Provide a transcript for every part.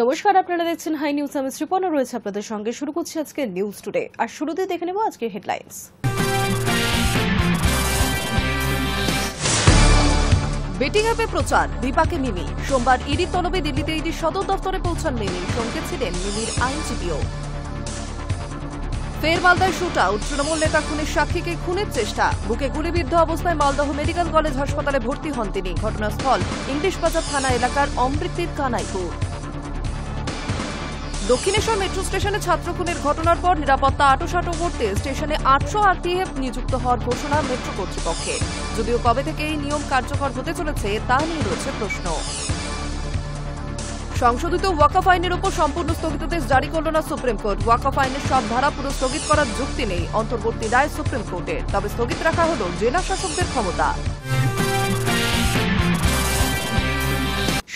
নমস্কার, আপনারা দেখছেন হাই নিউজ। আমি শ্রীপর্ণা রয়েছে আপনাদের সঙ্গে। শুরু করছি আজকে নিউজ টুডে। আর শুরুতে দেখে নেব আজকের হেডলাইন্স। বেটিং অ্যাপে প্রচার বিপাকে মিমি। সোমবার ইডির তলবে দিল্লিতে ইডির সদর দফতরে পৌঁছান মিমি। সঙ্গে ছিলেন মিমির আইনজীবীও। ফের মালদায় শুট আউট, তৃণমূল নেতা খুনের সাক্ষীকে খুনের চেষ্টা। বুকে গুলিবিদ্ধ অবস্থায় মালদহ মেডিকেল কলেজ হাসপাতালে ভর্তি হন তিনি। ঘটনাস্থল ইংলিশ বাজার থানা এলাকার অমৃতির কানাইপুর। দক্ষিণেশ্বর মেট্রো স্টেশনে ছাত্র খুনের ঘটনার পর নিরাপত্তা আঁটোসাঁটো করতে স্টেশনে 800 আরপিএফ নিযুক্ত হওয়ার ঘোষণা মেট্রো কর্তৃপক্ষের। যদিও কবে থেকে এই নিয়ম কার্যকর হতে চলেছে তা নিয়ে রয়েছে প্রশ্ন। সংশোধিত ওয়াকফ আইনের উপর সম্পূর্ণ স্থগিতাদেশ জারি করল না সুপ্রিম কোর্ট। ওয়াকফ আইনের সব ধারা পুরো স্থগিত করার যুক্তি নেই অন্তর্বর্তী রায় সুপ্রিম কোর্টের। তবে স্থগিত রাখা হল জেলা শাসকদের ক্ষমতা।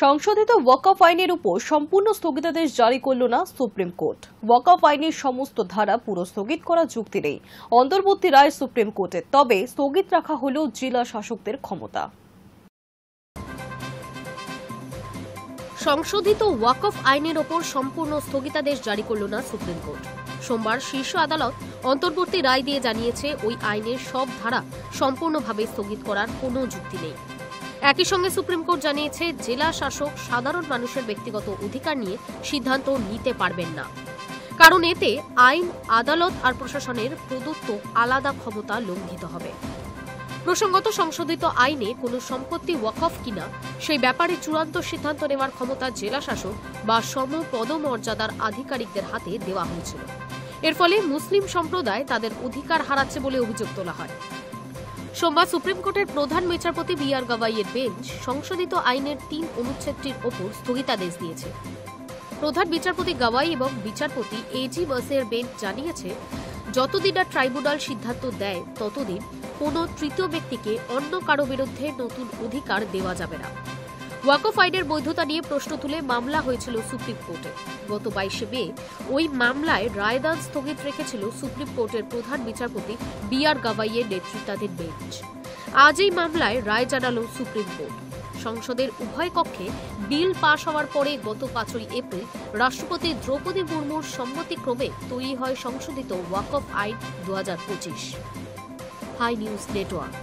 সংশোধিত ওয়াকফ আইনের উপর সম্পূর্ণ স্থগিতাদেশ জারি করল না সুপ্রিম কোর্ট। ওয়াকফ আইনের সমস্ত ধারা পুরো স্থগিত করার যুক্তি নেই অন্তর্বর্তী রায় সুপ্রিম কোর্টের। তবে স্থগিত রাখা হল জেলা শাসকদের ক্ষমতা। সংশোধিত ওয়াকফ আইনের ওপর সম্পূর্ণ স্থগিতাদেশ জারি করল না সুপ্রিম কোর্ট। সোমবার শীর্ষ আদালত অন্তর্বর্তী রায় দিয়ে জানিয়েছে ওই আইনের সব ধারা সম্পূর্ণভাবে স্থগিত করার কোনো যুক্তি নেই। একই সঙ্গে সুপ্রিম কোর্ট জানিয়েছে জেলা শাসক সাধারণ মানুষের ব্যক্তিগত অধিকার নিয়ে সিদ্ধান্ত নিতে পারবেন না, কারণ এতে আইন, আদালত আর প্রশাসনের প্রদত্ত আলাদা ক্ষমতা লঙ্ঘিত হবে। প্রসঙ্গত, সংশোধিত আইনে কোনো সম্পত্তি ওয়াকফ কিনা সেই ব্যাপারে চূড়ান্ত সিদ্ধান্ত নেওয়ার ক্ষমতা জেলা শাসক বা সমপদমর্যাদার আধিকারিকদের হাতে দেওয়া হয়েছিল। এর ফলে মুসলিম সম্প্রদায় তাদের অধিকার হারাচ্ছে বলে অভিযোগ তোলা হয়। সোমবার সুপ্রিম কোর্টের প্রধান বিচারপতি বি.আর. গাভাইয়ের বেঞ্চ সংশোধিত আইনের 3 অনুচ্ছেদটির ওপর স্থগিতাদেশ দিয়েছে। প্রধান বিচারপতি গাভাই এবং বিচারপতি এ.জি. বসের বেঞ্চ জানিয়েছে, যতদিন না ট্রাইব্যুনাল সিদ্ধান্ত দেয় ততদিন কোনো তৃতীয় ব্যক্তিকে অন্য কারো বিরুদ্ধে নতুন অধিকার দেওয়া যাবে না। ওয়াকফ আইনের বৈধতা নিয়ে প্রশ্ন তুলে মামলা হয়েছিল সুপ্রিম কোর্টে। গত 22 মে ওই মামলায় রায়দান স্থগিত রেখেছিল সুপ্রিম কোর্টের প্রধান বিচারপতি বি.আর. গাভাইয়ের নেতৃত্বাধীন বেঞ্চ। আজ এই মামলায় রায় জানালো সুপ্রিম কোর্ট। সংসদের উভয় কক্ষে বিল পাশ হওয়ার পরে গত 5 এপ্রিল রাষ্ট্রপতি দ্রৌপদী মুর্মুর সম্মতিক্রমে তৈরি হয় সংশোধিত ওয়াকফ আইন 2025। High News network.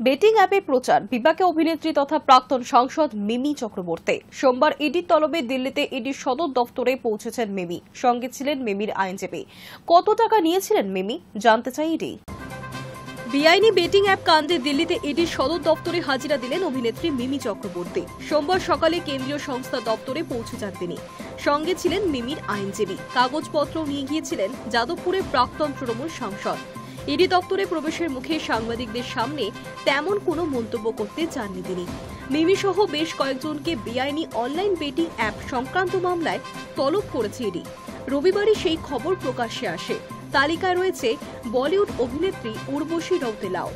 বেটিং অ্যাপে প্রচার বিপাকে অভিনেত্রী তথা প্রাক্তন সাংসদ মিমি চক্রবর্তী। সোমবার ইডির তলবে দিল্লিতে ইডির সদর দফতরে পৌঁছেছেন মিমি। সঙ্গে ছিলেন মিমির আইনজীবী। কত টাকা নিয়েছিলেন মিমি জানতে চাই ইডি। বেআইনি বেটিং অ্যাপ কাণ্ডে দিল্লিতে ইডির সদর দফতরে হাজিরা দিলেন অভিনেত্রী মিমি চক্রবর্তী। সোমবার সকালে কেন্দ্রীয় সংস্থা দপ্তরে পৌঁছে যান তিনি। সঙ্গে ছিলেন মিমির আইনজীবী। কাগজপত্র নিয়ে গিয়েছিলেন যাদবপুরের প্রাক্তন তৃণমূল সাংসদ। ইডি দপ্তরে প্রবেশের মুখে সাংবাদিকদের সামনে তেমন কোনো মন্তব্য করতে চাননি তিনি। মিমি সহ বেশ কয়েকজনকে বেআইনি অনলাইন বেটিং অ্যাপ সংক্রান্ত মামলায় তলব করেছে ইডি। রবিবারই সেই খবর প্রকাশ্যে আসে। তালিকায় রয়েছে বলিউড অভিনেত্রী উর্বশী রৌতেলাও।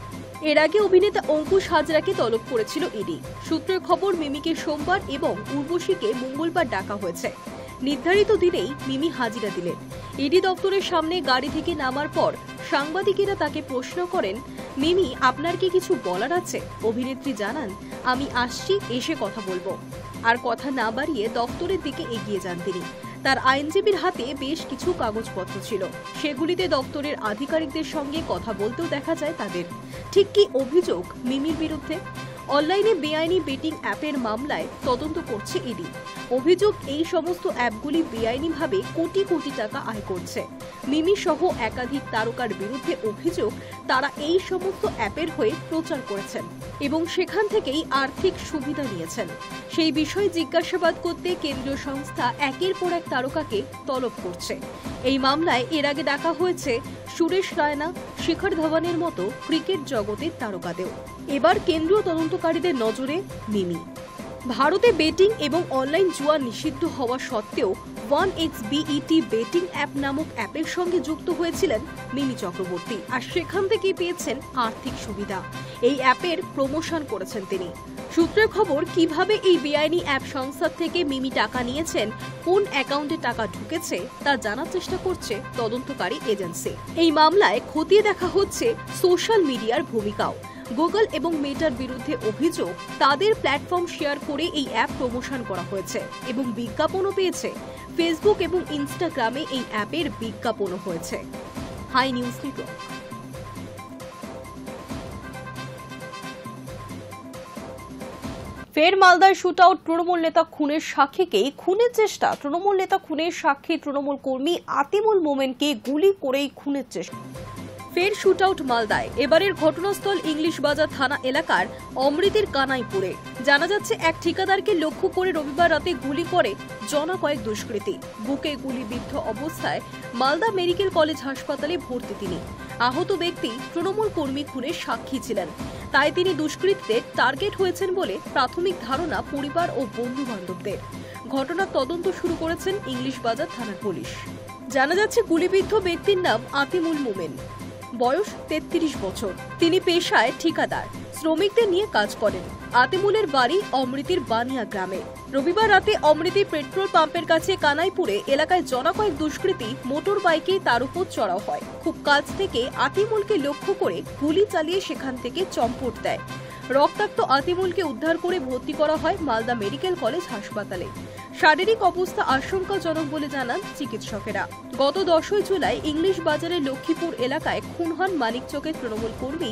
এর আগে অভিনেতা অঙ্কুশ হাজরাকে তলব করেছিল ইডি। সূত্রের খবর, মিমিকে সোমবার এবং উর্বশীকে মঙ্গলবার ডাকা হয়েছে। নির্ধারিত দিনেই মিমি হাজিরা দিলেন। ইডি দপ্তরের সামনে গাড়ি থেকে নামার পর সাংবাদিকেরা তাকে প্রশ্ন করেন, মিমি, আপনার কি কিছু বলার আছে? অভিনেত্রী জানান, আমি আসছি, এসে কথা বলবো। আর কথা না বাড়িয়ে দপ্তরের দিকে এগিয়ে যান তিনি। তার আইনজীবীর হাতে বেশ কিছু কাগজপত্র ছিল। সেগুলিতে দপ্তরের আধিকারিকদের সঙ্গে কথা বলতেও দেখা যায় তাদের। ঠিক কি অভিযোগ মিমির বিরুদ্ধে? অনলাইনে বেআইনি বেটিং অ্যাপের মামলায় তদন্ত করছে ইডি। অভিযোগ, এই সমস্ত অ্যাপগুলি বেআইনিভাবে কোটি কোটি টাকা আয় করছে। মিমি সহ একাধিক তারকার বিরুদ্ধে অভিযোগ, তারা এই সমস্ত অ্যাপের হয়ে প্রচার করেছেন এবং সেখান থেকেই আর্থিক সুবিধা নিয়েছেন। সেই বিষয়ে জিজ্ঞাসাবাদ করতে কেন্দ্রীয় সংস্থা একের পর এক তারকাকে তলব করছে। এই মামলায় এর আগে ডাকা হয়েছে সুরেশ রায়না, শিখর ধাওয়ানের মতো ক্রিকেট জগতের তারকাদেরও। এবার কেন্দ্রীয় তদন্তকারীদের নজরে মিমি। ভারতে বেটিং এবং অনলাইন জুয়া নিষিদ্ধ হওয়া সত্ত্বেও 1xBET বেটিং অ্যাপ নামক অ্যাপের সঙ্গে যুক্ত হয়েছিলেন মিমি চক্রবর্তী। আর সেখান থেকেই পেয়েছেন আর্থিক সুবিধা। এই অ্যাপের প্রমোশন করেছেন তিনি। সূত্রের খবর, কিভাবে এই বেআইনি অ্যাপ সংস্থা থেকে মিমি টাকা নিয়েছেন, কোন অ্যাকাউন্টে টাকা ঢুকেছে তা জানার চেষ্টা করছে তদন্তকারী এজেন্সি। এই মামলায় খতিয়ে দেখা হচ্ছে সোশ্যাল মিডিয়ার ভূমিকাও। গুগল এবং মেটার বিরুদ্ধে অভিযোগ, তাদের প্ল্যাটফর্ম শেয়ার করে এই অ্যাপ প্রমোশন করা হয়েছে এবং বিজ্ঞাপনও পেয়েছে। ফেসবুক এবং ইনস্টাগ্রামে এই অ্যাপের বিজ্ঞাপনও হয়েছে। Hi News Network. ফের মালদায় শুট আউট, তৃণমূল নেতা খুনের সাক্ষীকেই খুনের চেষ্টা। তৃণমূল নেতা খুনের সাক্ষী তৃণমূল কর্মী আতিমুল মোমেনকে গুলি করেই খুনের চেষ্টা। ফের শুট আউট মালদায়। এবারের ঘটনাস্থল ইংলিশ বাজার থানা এলাকার অমৃতের কানাইপুরে। জানা যাচ্ছে, এক ঠিকাদারকে লক্ষ্য করে রবিবার রাতে গুলি করে জনা কয়েক দুষ্কৃতী। বুকে গুলিবিদ্ধ অবস্থায় মালদা মেডিকেল কলেজ হাসপাতালে ভর্তি তিনি। আহত ব্যক্তি তৃণমূল কর্মী খুনের সাক্ষী ছিলেন, তাই তিনি দুষ্কৃতীদের টার্গেট হয়েছেন বলে প্রাথমিক ধারণা পরিবার ও বন্ধু বান্ধবদের। ঘটনার তদন্ত শুরু করেছেন ইংলিশ বাজার থানার পুলিশ। জানা যাচ্ছে, গুলিবিদ্ধ ব্যক্তির নাম আতিমুল মোমেন, বয়স 33 বছর। তিনি পেশায় ঠিকাদার, শ্রমিকদের নিয়ে কাজ করেন। আতিমুলের বাড়ি অমৃতির বানিয়া গ্রামে। রবিবার রাতে অমৃতি পেট্রোল পাম্পের কাছে কানাইপুরে এলাকায় জনা কয়েক দুষ্কৃতী মোটর বাইকে তার উপর চড়াও হয়। খুব কাছ থেকে আতিমুলকে লক্ষ্য করে গুলি চালিয়ে সেখান থেকে চম্পট দেয়। রক্তাক্ত আতিমুলকে উদ্ধার করে ভর্তি করা হয় মালদা মেডিকেল কলেজ হাসপাতালে। শারীরিক অবস্থা আশঙ্কাজনক বলে জানান চিকিৎসকেরা। গত 10 জুলাই ইংলিশ বাজারের লক্ষ্মীপুর এলাকায় খুন হন মানিকচকের তৃণমূল কর্মী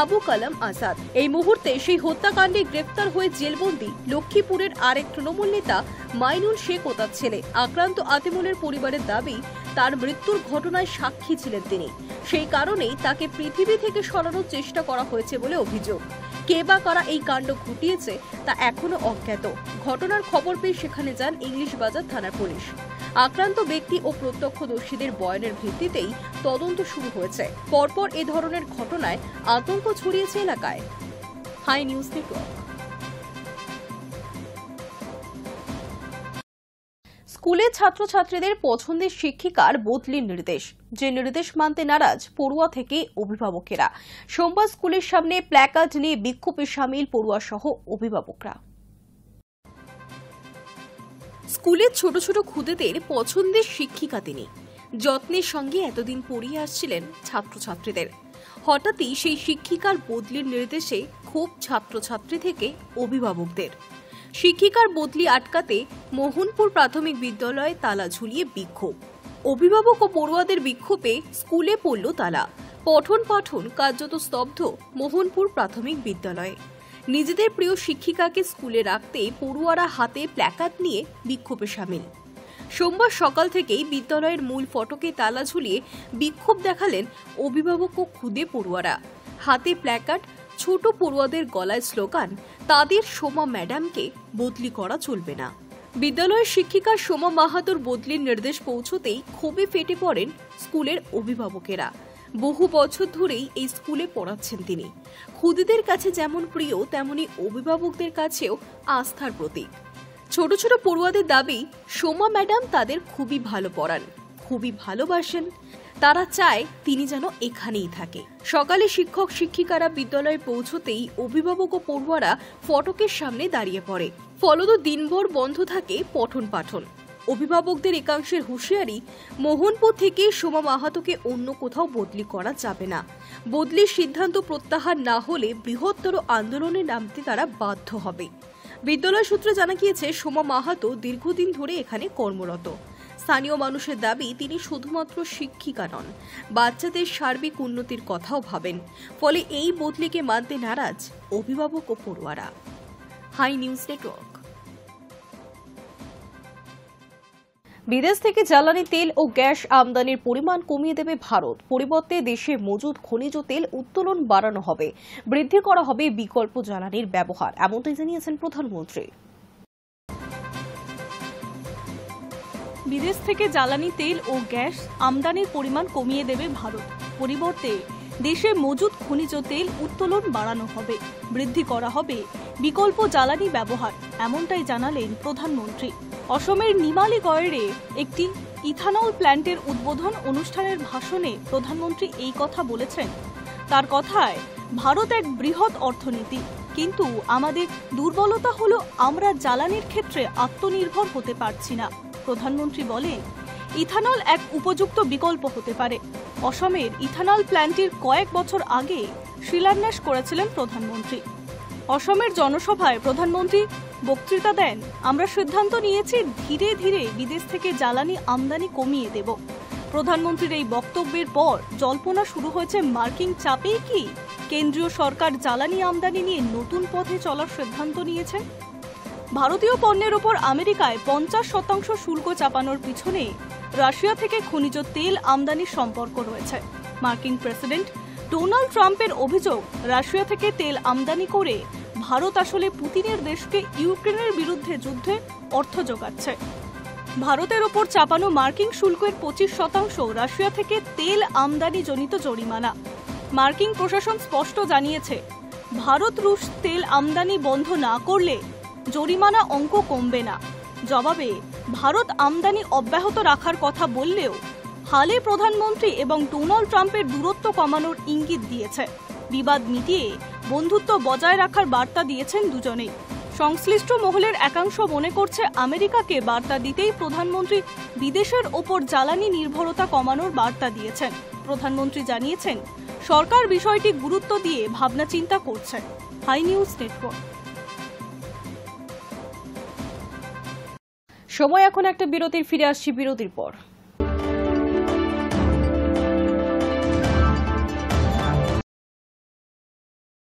আবু কালাম আজাদ। এই মুহূর্তে সেই হত্যাকাণ্ডে গ্রেফতার হয়ে জেলবন্দি লক্ষ্মীপুরের আরেক তৃণমূল নেতা মাইনুল শেখ ও তার ছেলে। আক্রান্ত আতিমুলের পরিবারের দাবি, তার মৃত্যুর ঘটনায় সাক্ষী ছিলেন তিনি, সেই কারণেই তাকে পৃথিবী থেকে সরানোর চেষ্টা করা হয়েছে বলে অভিযোগ। কে বা কারা এই কাণ্ড ঘটিয়েছে তা এখনো অজ্ঞাত। ঘটনার খবর পেয়ে সেখানে যান ইংলিশ বাজার থানার পুলিশ। আক্রান্ত ব্যক্তি ও প্রত্যক্ষদর্শীদের বয়ানের ভিত্তিতেই তদন্ত শুরু হয়েছে। পরপর এ ধরনের ঘটনায় আতঙ্ক ছড়িয়েছে এলাকায়। Hi News Network. স্কুলে ছাত্রছাত্রীদের পছন্দের শিক্ষিকার বদলির নির্দেশ। যে নির্দেশ মানতে নারাজ পড়ুয়া থেকে অভিভাবকেরা। সোমবার স্কুলের সামনে প্ল্যাকার্ড নিয়ে বিক্ষোভে সামিল পড়ুয়া সহ অভিভাবকরা। স্কুলের ছোট ছোট খুদেদের পছন্দের শিক্ষিকা তিনি। যত্নের সঙ্গে এতদিন পড়িয়ে আসছিলেন ছাত্রছাত্রীদের। হঠাৎই সেই শিক্ষিকার বদলির নির্দেশে ক্ষোভ ছাত্রছাত্রী থেকে অভিভাবকদের। শিক্ষিকার বদলি আটকাতে মোহনপুর প্রাথমিক বিদ্যালয়ে তালা ঝুলিয়ে বিক্ষোভ। অভিভাবক ও পড়ুয়াদের বিক্ষোভে স্কুলে পড়ল তালা। পঠন পাঠন কার্যত স্তব্ধ মোহনপুর প্রাথমিক বিদ্যালয়ে। নিজেদের প্রিয় শিক্ষিকাকে স্কুলে রাখতে পড়ুয়ারা হাতে প্ল্যাকার্ড নিয়ে বিক্ষোভে সামিল। সোমবার সকাল থেকেই বিদ্যালয়ের মূল ফটকে তালা ঝুলিয়ে বিক্ষোভ দেখালেন অভিভাবক ও খুদে পড়ুয়ারা। হাতে প্ল্যাকার্ড, ছোট পড়ুয়াদের গলায় স্লোগান, তাদের সোমা ম্যাডামকে বদলি করা চলবে না। বিদ্যালয়ের শিক্ষিকা সোমা মাহাতোর বদলির নির্দেশ পৌঁছতেই ক্ষোভে ফেটে পড়েন স্কুলের অভিভাবকেরা। বহু বছর ধরেই এই স্কুলে পড়াচ্ছেন তিনি। খুদেদের কাছে যেমন প্রিয়, তেমনি অভিভাবকদের কাছেও আস্থার প্রতীক। ছোট ছোট পড়ুয়াদের দাবি, সোমা ম্যাডাম তাদের খুবই ভালো পড়ান, খুবই ভালোবাসেন। তারা চায় তিনি যেন এখানেই থাকে। সকালে শিক্ষক শিক্ষিকারা বিদ্যালয়ে পৌঁছতেই অভিভাবক ও পড়ুয়ারা ফটকের সামনে দাঁড়িয়ে পড়ে। ফলত দিনভর বন্ধ থাকে পঠন পাঠন। অভিভাবকদের একাংশের হুঁশিয়ারি, মোহনপুর থেকে সোমা মাহাতোকে অন্য কোথাও বদলি করা যাবে না। বদলির সিদ্ধান্ত প্রত্যাহার না হলে বৃহত্তর আন্দোলনে নামতে তারা বাধ্য হবে। বিদ্যালয় সূত্রে জানা গিয়েছে, সোমা মাহাতো দীর্ঘদিন ধরে এখানে কর্মরত। স্থানীয় মানুষের দাবি, তিনি শুধুমাত্র শিক্ষিকা নন, বাচ্চাদের সার্বিক উন্নতির কথাও ভাবেন। ফলে এই বদলিকে মানতে নারাজ অভিভাবক ও পড়ুয়ারা। Hi News Network. বিদেশ থেকে জ্বালানি তেল ও গ্যাস আমদানির পরিমাণ কমিয়ে দেবে ভারত। পরিবর্তে দেশে মজুদ খনিজ তেল উত্তোলন বাড়ানো হবে, বৃদ্ধি করা হবে বিকল্প জ্বালানির ব্যবহার, এমনটাই জানিয়েছেন প্রধানমন্ত্রী। বিদেশ থেকে জ্বালানি তেল ও গ্যাস আমদানির পরিমাণ কমিয়ে দেবে ভারত। পরিবর্তে দেশে মজুদ খনিজ তেল উত্তোলন বাড়ানো হবে, বৃদ্ধি করা হবে বিকল্প জ্বালানি ব্যবহার, এমনটাই জানালেন প্রধানমন্ত্রী। অসমের নিমালীগড়ে একটি ইথানল প্ল্যান্টের উদ্বোধন অনুষ্ঠানের ভাষণে প্রধানমন্ত্রী এই কথা বলেছেন। তার কথায়, ভারত এক বৃহৎ অর্থনীতি, কিন্তু আমাদের দুর্বলতা হলো আমরা জ্বালানির ক্ষেত্রে আত্মনির্ভর হতে পারছি না। প্রধানমন্ত্রী বলেন, ইথানল এক উপযুক্ত বিকল্প হতে পারে। অসমের ইথানল প্ল্যান্টের কয়েক বছর আগে শিলান্যাস করেছিলেন প্রধানমন্ত্রী। অসমের জনসভায় প্রধানমন্ত্রী বক্তৃতা দেন, আমরা সিদ্ধান্ত নিয়েছি ধীরে ধীরে বিদেশ থেকে জ্বালানি আমদানি কমিয়ে দেব। প্রধানমন্ত্রীর এই বক্তব্যের পর জল্পনা শুরু হয়েছে মার্কিন চাপে কি কেন্দ্রীয় সরকার জ্বালানি আমদানি নিয়ে নতুন পথে চলার সিদ্ধান্ত নিয়েছে। ভারতীয় পণ্যের উপর আমেরিকায় 50% শুল্ক চাপানোর পিছনে রাশিয়া থেকে খনিজ তেল আমদানির সম্পর্ক রয়েছে। মার্কিন প্রেসিডেন্ট ডোনাল্ড ট্রাম্পের অভিযোগ, রাশিয়া থেকে তেল আমদানি করে ভারত আসলে পুতিনের দেশকে ইউক্রেনের বিরুদ্ধে যুদ্ধে অর্থ যোগাচ্ছে। ভারতের ওপর চাপানো মার্কিন শুল্কের 25% রাশিয়া থেকে তেল আমদানি জনিত জরিমানা। মার্কিন প্রশাসন স্পষ্ট জানিয়েছে, ভারত রুশ তেল আমদানি বন্ধ না করলে জরিমানা অঙ্ক কমবে না। জবাবে ভারত আমদানি অব্যাহত রাখার কথা বললেও হালে প্রধানমন্ত্রী এবং ডোনাল্ড ট্রাম্পের দূরত্ব কমানোর ইঙ্গিত দিয়েছে। বিবাদ মিটিয়ে বন্ধুত্ব বজায় রাখার বার্তা দিয়েছেন দুজনেই। সংশ্লিষ্ট মহলের একাংশ মনে করছে, আমেরিকাকে বার্তা দিতেই প্রধানমন্ত্রী বিদেশের ওপর জ্বালানি নির্ভরতা কমানোর বার্তা দিয়েছেন। প্রধানমন্ত্রী জানিয়েছেন, সরকার বিষয়টি গুরুত্ব দিয়ে ভাবনা চিন্তা করছে। Hi News Network. সময় এখন একটা বিরতির, ফিরে আসছি বিরতির পর।